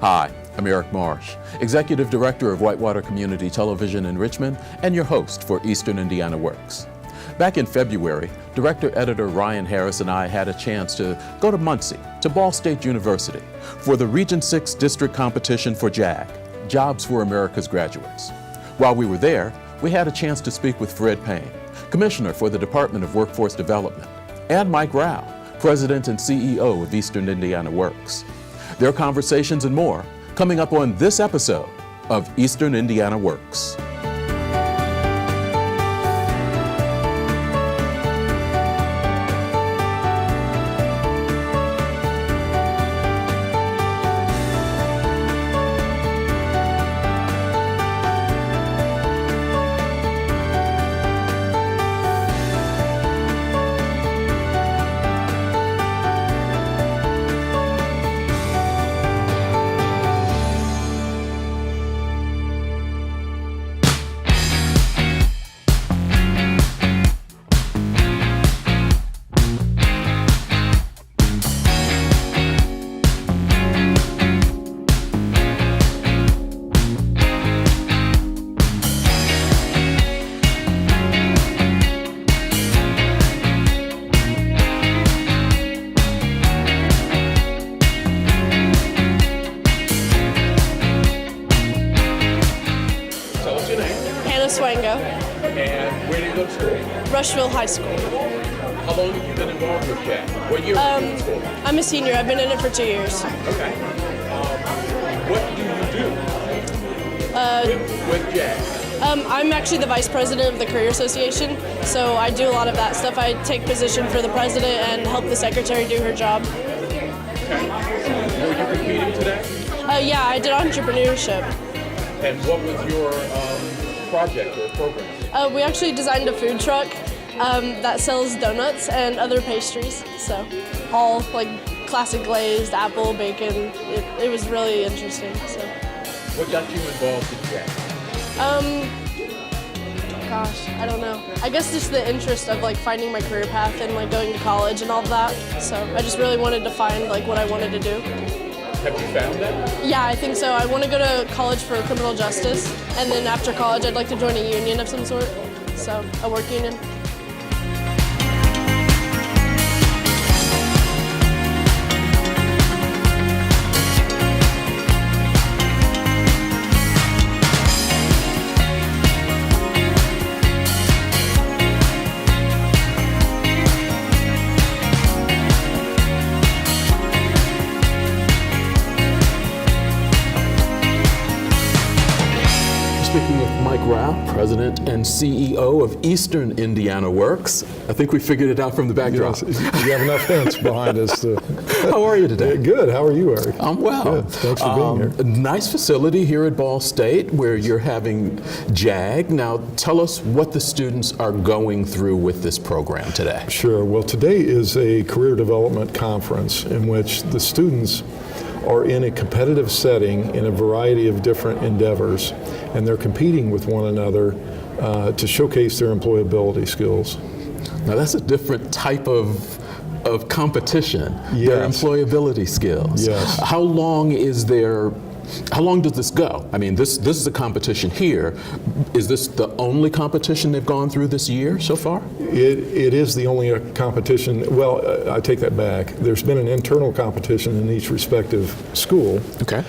Hi, I'm Eric Marsh, Executive Director of Whitewater Community Television in Richmond and your host for Eastern Indiana Works. Back in February, Director-Editor Ryan Harris and I had a chance to go to Muncie, to Ball State University, for the Region 6 District Competition for JAG, Jobs for America's Graduates. While we were there, we had a chance to speak with Fred Payne, Commissioner for the Department of Workforce Development, and Mike Rao, President and CEO of Eastern Indiana Works. Their conversations and more coming up on this episode of Eastern Indiana Works. Swango. And where do you go to school? Rushville High School. How long have you been involved with JAG? What year were you in school? I'm a senior. I've been in it for 2 years. Okay. What do you do with JAG? I'm actually the vice president of the Career Association, so I do a lot of that stuff. I take position for the president and help the secretary do her job. Okay. Were you competing today? Yeah, I did entrepreneurship. And what was your project or program? We actually designed a food truck that sells donuts and other pastries. So all like classic glazed, apple, bacon. It was really interesting. So. What got you involved in JAG? Gosh, I don't know. I guess just the interest of like finding my career path and like going to college and all of that. So I just really wanted to find like what I wanted to do. Have you found that? Yeah, I think so. I want to go to college for criminal justice, and then after college I'd like to join a union of some sort, so a work union. Speaking with Mike Rao, President and CEO of Eastern Indiana Works. I think we figured it out from the backdrop. Yes, you have enough hints behind us. How are you today? Good. How are you, Eric? I'm well. Good. Thanks for being here. A nice facility here at Ball State where you're having JAG. Now, tell us what the students are going through with this program today. Sure. Well, today is a career development conference in which the students are in a competitive setting in a variety of different endeavors, and they're competing with one another to showcase their employability skills. Now that's a different type of competition, Yes. Their employability skills. Yes. How long does this go? I mean, this is a competition here. Is this the only competition they've gone through this year so far? It is the only competition. Well, I take that back. There's been an internal competition in each respective school. Okay.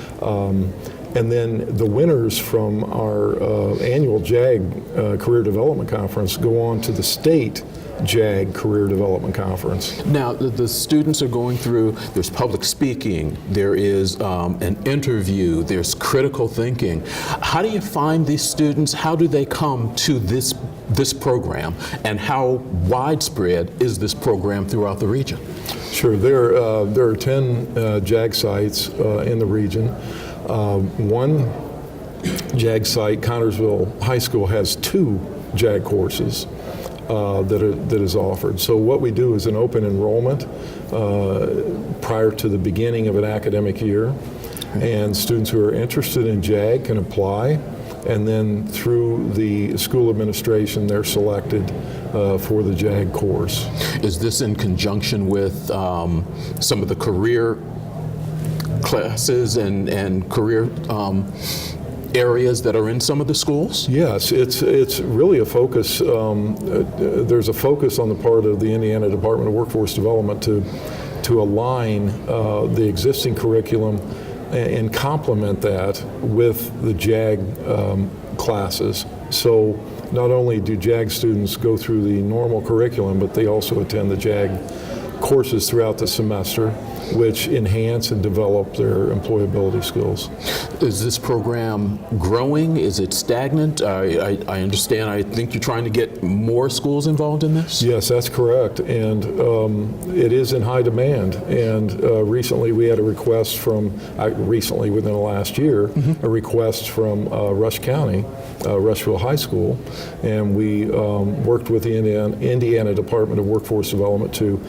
And then the winners from our annual JAG Career Development Conference go on to the state JAG Career Development Conference. Now, the students are going through, there's public speaking, there is an interview, there's critical thinking. How do you find these students? How do they come to this program? And how widespread is this program throughout the region? Sure. There are 10 JAG sites in the region. One JAG site, Connersville High School, has 2 JAG courses that is offered. So what we do is an open enrollment prior to the beginning of an academic year, and students who are interested in JAG can apply, and then through the school administration they're selected for the JAG course. Is this in conjunction with some of the career classes and career areas that are in some of the schools? Yes, it's really a focus. There's a focus on the part of the Indiana Department of Workforce Development to align the existing curriculum and complement that with the JAG classes. So not only do JAG students go through the normal curriculum, but they also attend the JAG courses throughout the semester, which enhance and develop their employability skills. Is this program growing? Is it stagnant? I understand, I think you're trying to get more schools involved in this? Yes, that's correct, and it is in high demand. And recently we had a request from, recently within the last year, a request from Rush County, Rushville High School, and we worked with the Indiana Department of Workforce Development to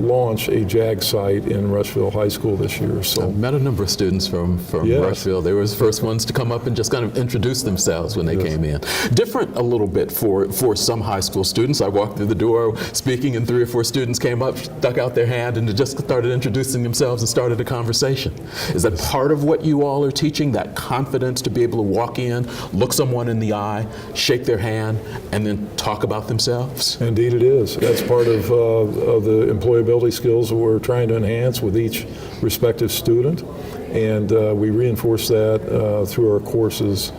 launch a JAG site in Rushville High School this year. So I met a number of students from Yes. Rushville. They were the first ones to come up and just kind of introduce themselves when they came in. Different a little bit for some high school students. I walked through the door speaking and 3 or 4 students came up, stuck out their hand and just started introducing themselves and started a conversation. Is that part of what you all are teaching, that confidence to be able to walk in, look someone in the eye, shake their hand, and then talk about themselves? indeed it is. That's part of the employability skills that we're trying to enhance with each respective student, and we reinforce that through our courses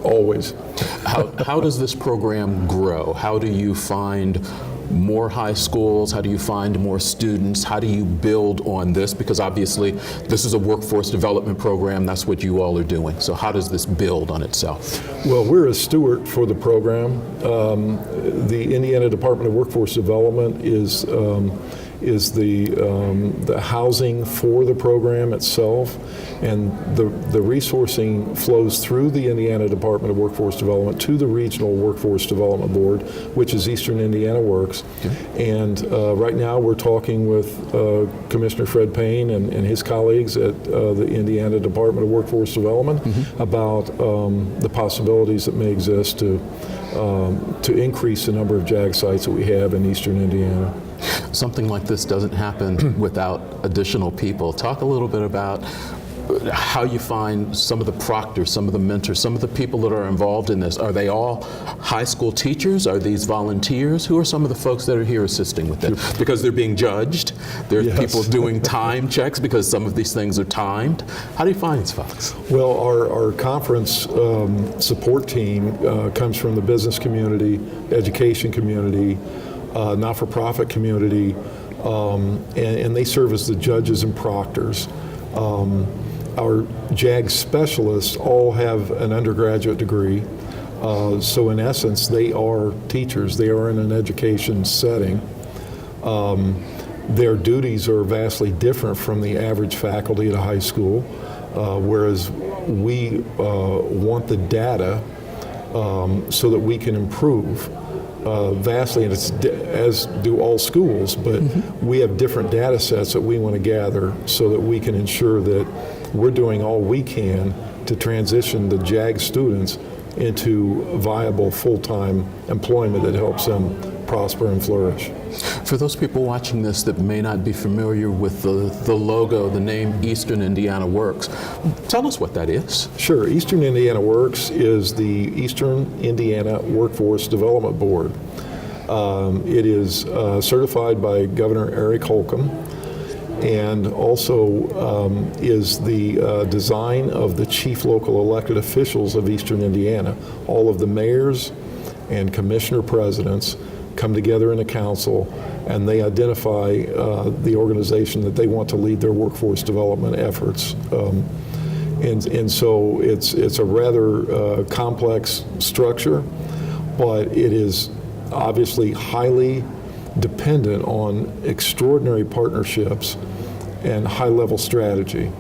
always. How does this program grow? How do you find more high schools? How do you find more students? How do you build on this? Because obviously this is a workforce development program. That's what you all are doing. So how does this build on itself? Well, we're a steward for the program. The Indiana Department of Workforce Development is the housing for the program itself, and the resourcing flows through the Indiana Department of Workforce Development to the Regional Workforce Development Board, which is Eastern Indiana Works. Okay. And right now we're talking with Commissioner Fred Payne and his colleagues at the Indiana Department of Workforce Development about the possibilities that may exist to increase the number of JAG sites that we have in Eastern Indiana. Something like this doesn't happen without additional people. Talk a little bit about how you find some of the proctors, some of the mentors, some of the people that are involved in this. Are they all high school teachers? Are these volunteers? Who are some of the folks that are here assisting with it? Because they're being judged. There's people doing time checks because some of these things are timed. How do you find these folks? Well, our conference support team comes from the business community, education community, not-for-profit community, and they serve as the judges and proctors. Our JAG specialists all have an undergraduate degree, so in essence they are teachers. They are in an education setting. Their duties are vastly different from the average faculty at a high school, whereas we want the data so that we can improve vastly, and it's as do all schools, but we have different data sets that we want to gather so that we can ensure that we're doing all we can to transition the JAG students into viable full-time employment that helps them prosper and flourish. For those people watching this that may not be familiar with the logo, the name Eastern Indiana Works, tell us what that is. Sure. Eastern Indiana Works is the Eastern Indiana Workforce Development Board. It is certified by Governor Eric Holcomb, and also is the design of the chief local elected officials of Eastern Indiana. All of the mayors and commissioner presidents come together in a council, and they identify the organization that they want to lead their workforce development efforts. And so it's a rather complex structure, but it is obviously highly dependent on extraordinary partnerships and high-level strategy.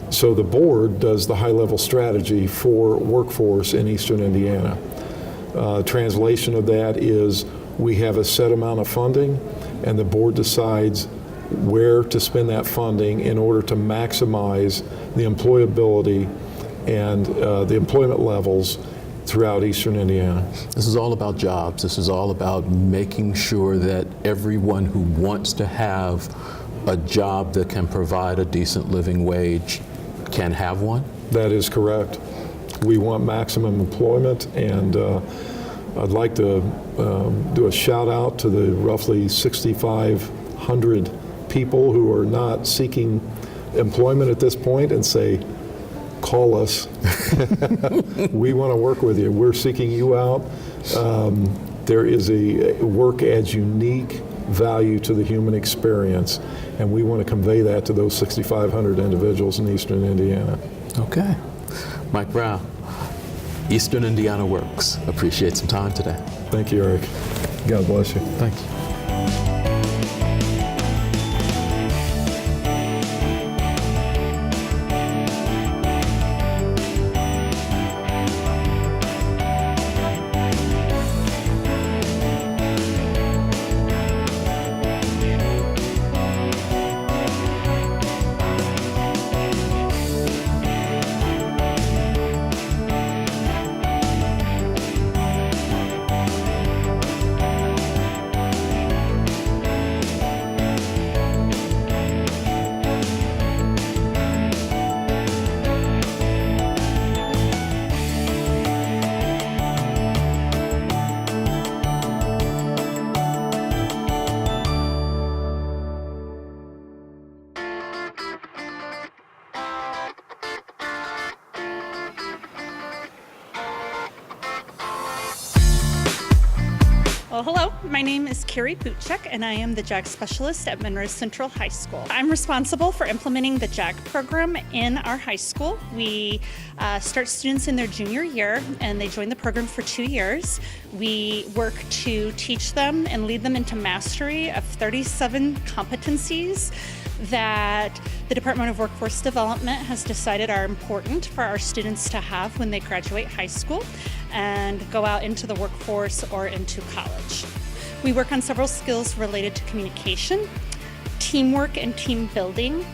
So the board does the high-level strategy for workforce in Eastern Indiana. Translation of that is we have a set amount of funding, and the board decides where to spend that funding in order to maximize the employability and the employment levels throughout Eastern Indiana. This is all about jobs. This is all about making sure that everyone who wants to have a job that can provide a decent living wage can have one. That is correct. We want maximum employment, and I'd like to do a shout out to the roughly 6,500 people who are not seeking employment at this point and say, call us. We want to work with you. We're seeking you out. There is a work adds unique value to the human experience, and we want to convey that to those 6,500 individuals in Eastern Indiana. Okay. Mike Brown, Eastern Indiana Works. Appreciate some time today. Thank you, Eric. God bless you. Thank you. Well, hello, my name is Carrie Kucik, and I am the JAG Specialist at Monroe Central High School. I'm responsible for implementing the JAG program in our high school. We start students in their junior year, and they join the program for 2 years. We work to teach them and lead them into mastery of 37 competencies that the Department of Workforce Development has decided are important for our students to have when they graduate high school and go out into the workforce or into college. We work on several skills related to communication, teamwork and team building,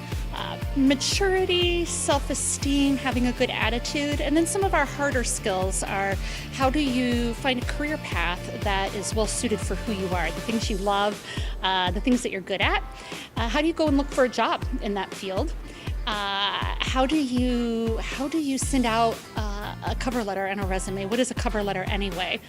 maturity, self-esteem, having a good attitude, and then some of our harder skills are how do you find a career path that is well suited for who you are, the things you love, the things that you're good at. How do you go and look for a job in that field? How do you send out a cover letter and a resume? What is a cover letter anyway?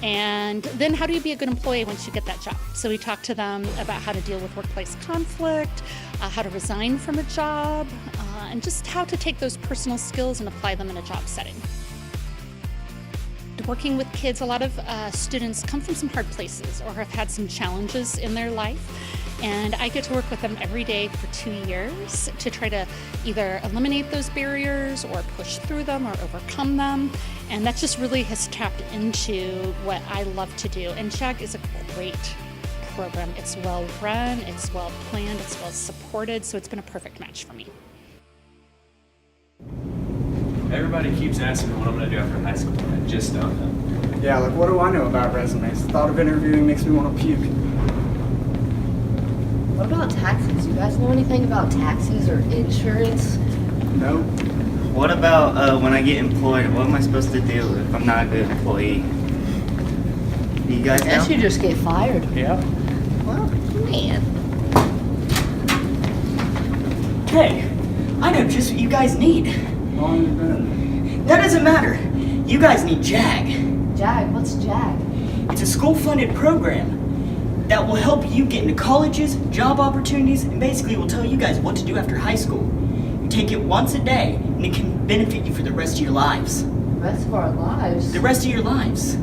And then how do you be a good employee once you get that job? So we talk to them about how to deal with workplace conflict, how to resign from a job, and just how to take those personal skills and apply them in a job setting. Working with kids, a lot of students come from some hard places or have had some challenges in their life. And I get to work with them every day for 2 years to try to either eliminate those barriers or push through them or overcome them. And that just really has tapped into what I love to do. And JAG is a great program. It's well run, it's well planned, it's well supported, so it's been a perfect match for me. Everybody keeps asking me what I'm going to do after high school. I just don't know. Yeah, like what do I know about resumes? The thought of interviewing makes me want to puke. What about taxes? You guys know anything about taxes or insurance? No. What about when I get employed? What am I supposed to do if I'm not a good employee? You guys I guess know? you just get fired. Yeah. Well, man. Hey, I know just what you guys need. How long have you been? That doesn't matter. You guys need JAG. JAG? What's JAG? It's a school-funded program that will help you get into colleges, job opportunities, and basically will tell you guys what to do after high school. You take it once a day, and it can benefit you for the rest of your lives. The rest of our lives? The rest of your lives.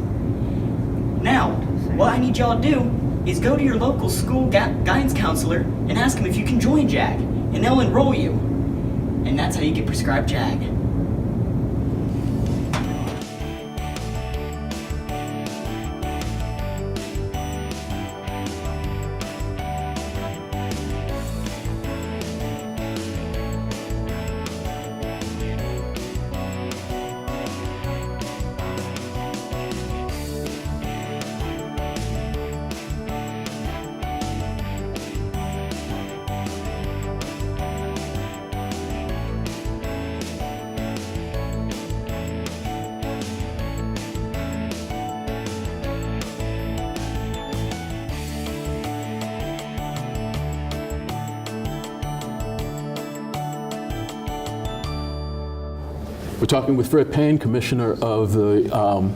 Now, what I need y'all to do is go to your local school guidance counselor and ask them if you can join JAG, and they'll enroll you. And that's how you get prescribed JAG. We're talking with Fred Payne, Commissioner of the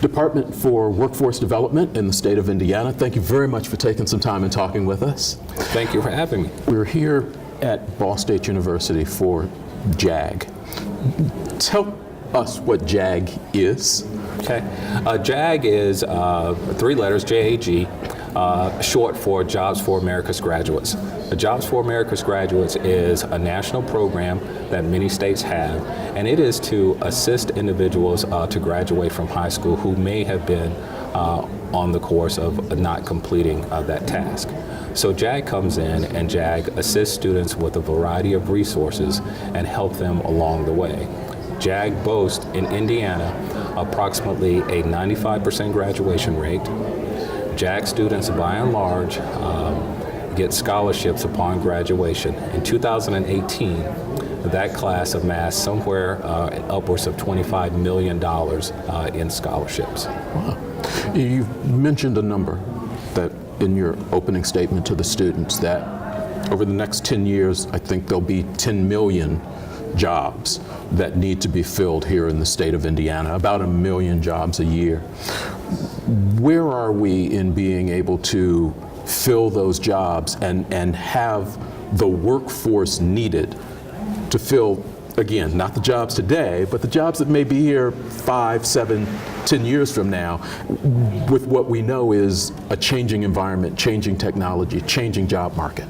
Department for Workforce Development in the state of Indiana. Thank you very much for taking some time and talking with us. Thank you for having me. We're here at Ball State University for JAG. Tell us what JAG is. Okay. JAG is 3 letters, JAG, short for Jobs for America's Graduates. Jobs for America's Graduates is a national program that many states have, and it is to assist individuals to graduate from high school who may have been on the course of not completing that task. So JAG comes in, and JAG assists students with a variety of resources and help them along the way. JAG boasts in Indiana approximately a 95% graduation rate. JAG students, by and large, get scholarships upon graduation. In 2018, that class amassed somewhere upwards of $25 million in scholarships. Wow. You mentioned a number that in your opening statement to the students, that over the next 10 years, I think there'll be 10 million jobs that need to be filled here in the state of Indiana, about 1 million jobs a year. Where are we in being able to fill those jobs and have the workforce needed to fill, again, not the jobs today, but the jobs that may be here 5, 7, 10 years from now, with what we know is a changing environment, changing technology, changing job market?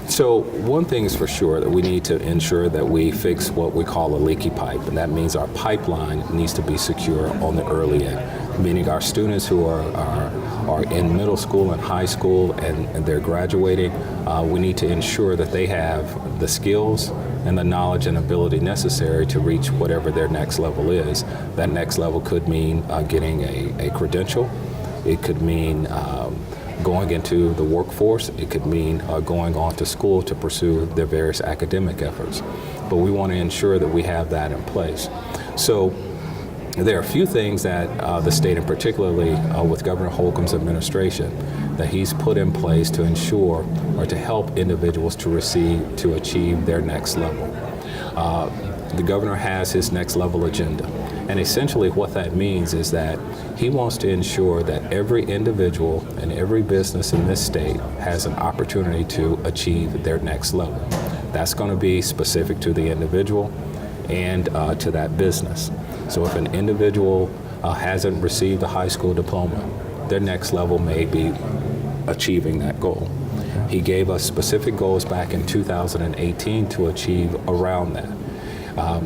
So one thing is for sure, that we need to ensure that we fix what we call a leaky pipe, and that means our pipeline needs to be secure on the early end, meaning our students who are in middle school and high school and they're graduating, we need to ensure that they have the skills and the knowledge and ability necessary to reach whatever their next level is. That next level could mean getting a credential. It could mean going into the workforce. It could mean going on to school to pursue their various academic efforts. But we want to ensure that we have that in place. So there are a few things that the state, and particularly with Governor Holcomb's administration, that he's put in place to ensure or to help individuals to achieve their next level. The governor has his next level agenda. And essentially what that means is that he wants to ensure that every individual and every business in this state has an opportunity to achieve their next level. That's going to be specific to the individual and to that business. So if an individual hasn't received a high school diploma, their next level may be achieving that goal. He gave us specific goals back in 2018 to achieve around that.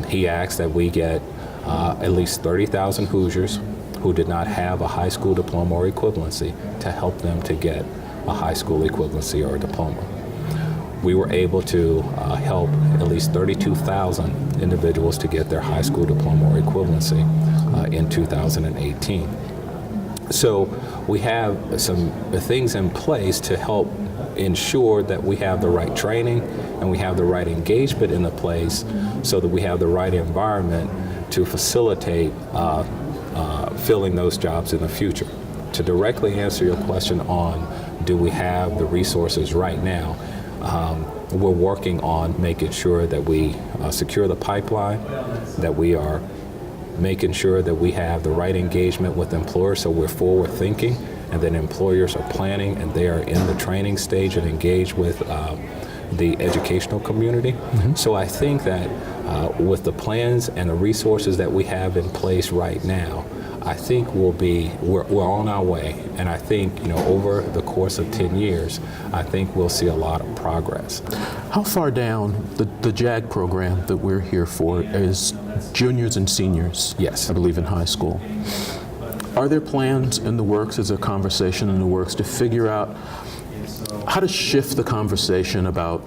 He asked that we get at least 30,000 Hoosiers who did not have a high school diploma or equivalency to help them to get a high school equivalency or a diploma. We were able to help at least 32,000 individuals to get their high school diploma or equivalency in 2018. So we have some things in place to help ensure that we have the right training and we have the right engagement in the place so that we have the right environment to facilitate filling those jobs in the future. To directly answer your question on do we have the resources right now, we're working on making sure that we secure the pipeline, that we are making sure that we have the right engagement with employers so we're forward thinking, and then employers are planning and they are in the training stage and engaged with the educational community. Mm-hmm. So I think that with the plans and the resources that we have in place right now, I think we're on our way, and I think over the course of 10 years, I think we'll see a lot of progress. How far down the JAG program that we're here for is juniors and seniors? Yes, I believe in high school. Are there plans in the works? Is there conversation in the works to figure out how to shift the conversation about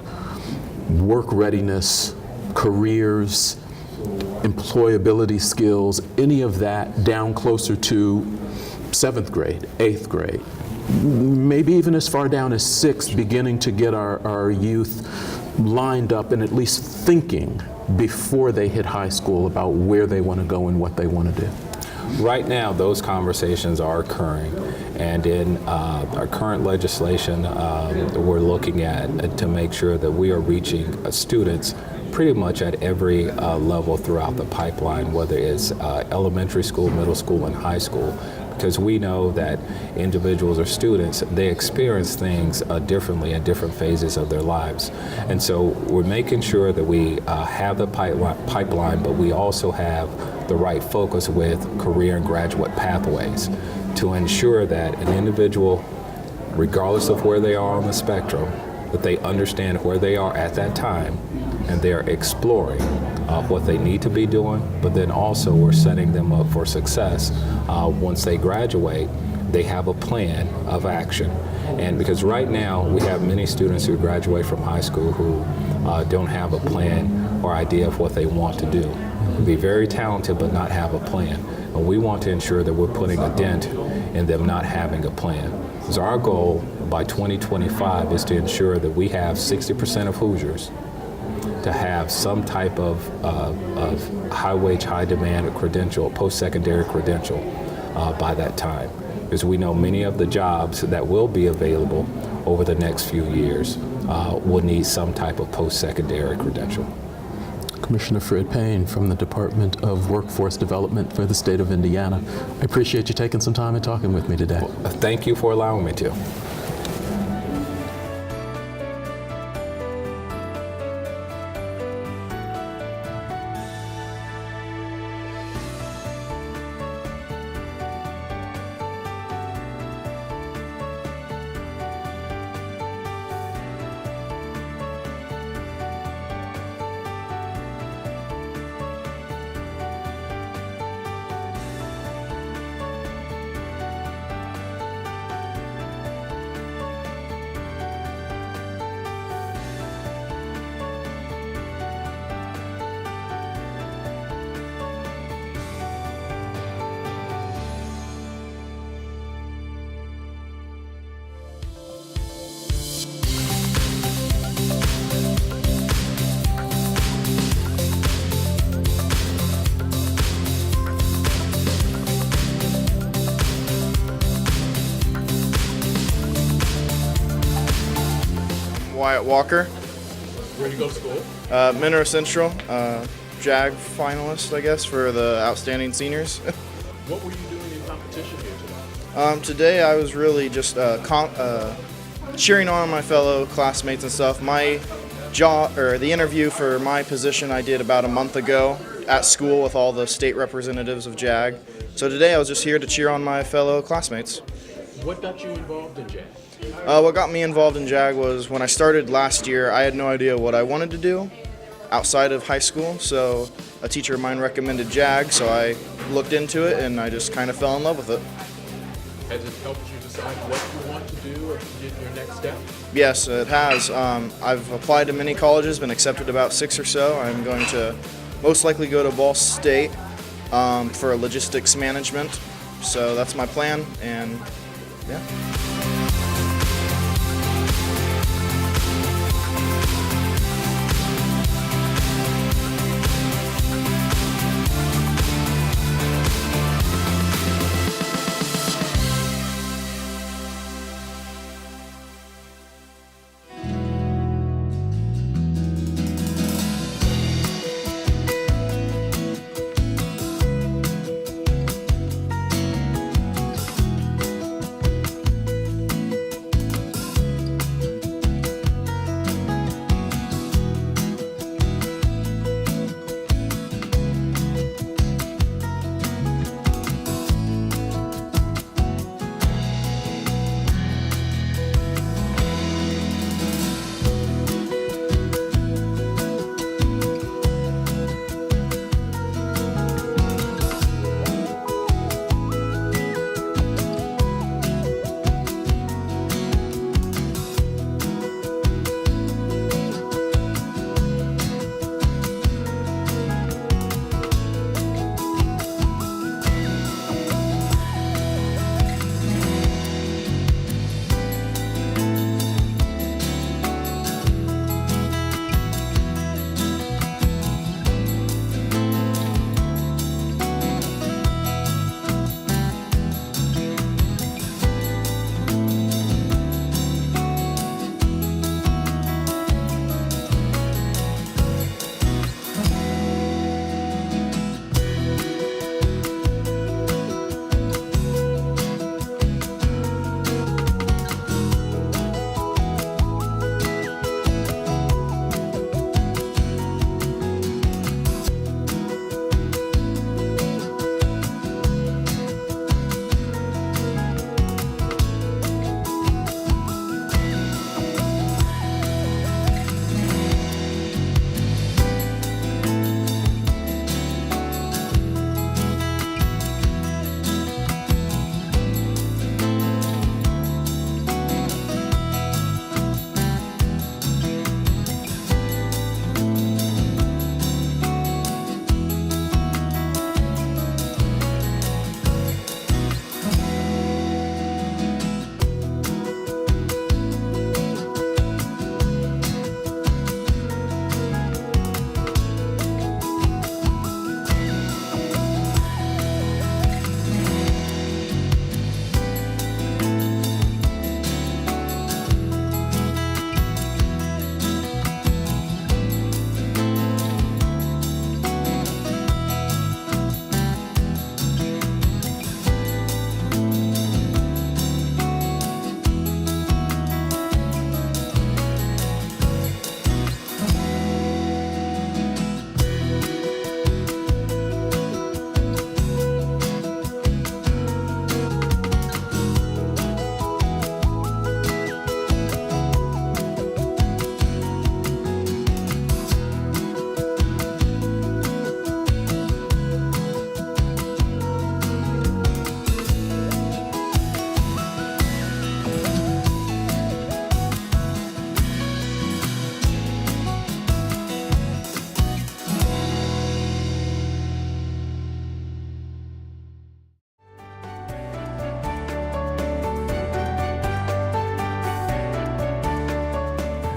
work readiness, careers, employability skills, any of that down closer to 7th grade, 8th grade, maybe even as far down as 6th, beginning to get our youth lined up and at least thinking before they hit high school about where they want to go and what they want to do? Right now, those conversations are occurring, and in our current legislation, we're looking at to make sure that we are reaching students pretty much at every level throughout the pipeline, whether it's elementary school, middle school, and high school, because we know that individuals or students, they experience things differently at different phases of their lives. And so we're making sure that we have the pipeline, but we also have the right focus with career and graduate pathways to ensure that an individual, regardless of where they are on the spectrum, that they understand where they are at that time and they're exploring what they need to be doing, but then also we're setting them up for success. Once they graduate, they have a plan of action. And because right now we have many students who graduate from high school who don't have a plan or idea of what they want to do. Be very talented but not have a plan. And we want to ensure that we're putting a dent in them not having a plan. So our goal by 2025 is to ensure that we have 60% of Hoosiers to have some type of high wage, high demand credential, post-secondary credential by that time. Because we know many of the jobs that will be available over the next few years will need some type of post-secondary credential. Commissioner Fred Payne from the Department of Workforce Development for the state of Indiana. I appreciate you taking some time and talking with me today. Well, thank you for allowing me to. Wyatt Walker. Where do you go to school? Monroe Central, JAG finalist, I guess, for the Outstanding Seniors. What were you doing in competition here today? Today I was really just cheering on my fellow classmates and stuff. The interview for my position I did about a month ago at school with all the state representatives of JAG. So today I was just here to cheer on my fellow classmates. What got you involved in JAG? What got me involved in JAG was when I started last year, I had no idea what I wanted to do outside of high school. So a teacher of mine recommended JAG, so I looked into it and I just kind of fell in love with it. Has it helped you decide what you want to do or get your next step? Yes, it has. I've applied to many colleges, been accepted about 6 or so. I'm going to most likely go to Ball State for logistics management. So that's my plan, and yeah.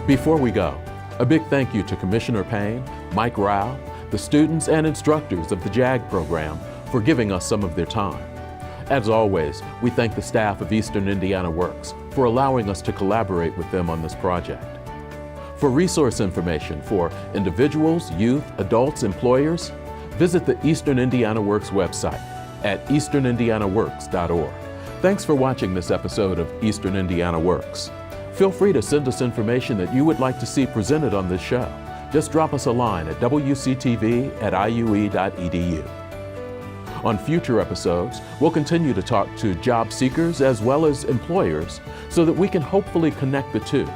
Before we go, a big thank you to Commissioner Payne, Mike Rao, the students and instructors of the JAG program for giving us some of their time. As always, we thank the staff of Eastern Indiana Works for allowing us to collaborate with them on this project. For resource information for individuals, youth, adults, employers, visit the Eastern Indiana Works website at easternindianaworks.org. Thanks for watching this episode of Eastern Indiana Works. Feel free to send us information that you would like to see presented on this show. Just drop us a line at wctv@iue.edu. On future episodes, we'll continue to talk to job seekers as well as employers so that we can hopefully connect the two,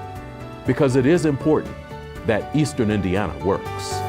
because it is important that Eastern Indiana works.